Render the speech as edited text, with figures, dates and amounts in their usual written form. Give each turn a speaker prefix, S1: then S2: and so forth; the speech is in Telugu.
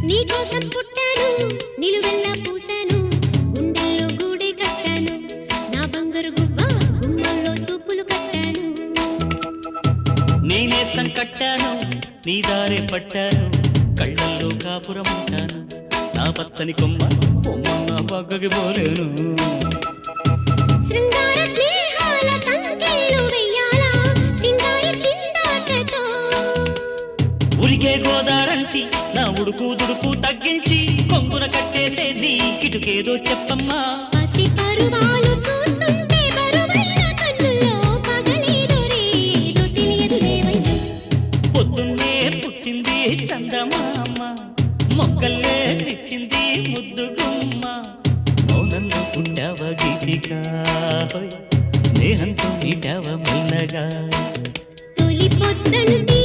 S1: నీకోసం పుట్టాను నిలువెల్లా పూసాను గుండెల్లో గూడే కట్టాను నా బంగారు గువ్వ గుమ్మంలో చూపులు కట్టాను
S2: నేనేస్తం కట్టాను నీ దారే పట్టాను కళ్ళల్లో కాపురం ఉంటాను నా పచ్చని కొమ్మ కొమ్మ నా పక్కకి పోలేను
S1: శృంగార స్నేహాల సంఖ్యలు వెయ్యాలా సింగారి చిందాటతో
S2: ఉరికే గోదారంటి నా ఉడుకు దుడుకు తగ్గించి కొంగున కట్టేసే నీ కిటుకేదో చెప్పమ్మా
S1: పసి పరువాలు చూస్తుంటే బరువైన కన్నుల్లో పగలేదో రేదో తెలియదు లేవయ్యా
S2: పొద్దున్నే పుట్టింది చందమామ మొక్కల్లే తెచ్చింది ముద్దు గుమ్మ మౌనంలో పుట్టావ గీతిగా స్నేహంతో నీటావ మెల్లగా
S1: తొలి పొద్దంటి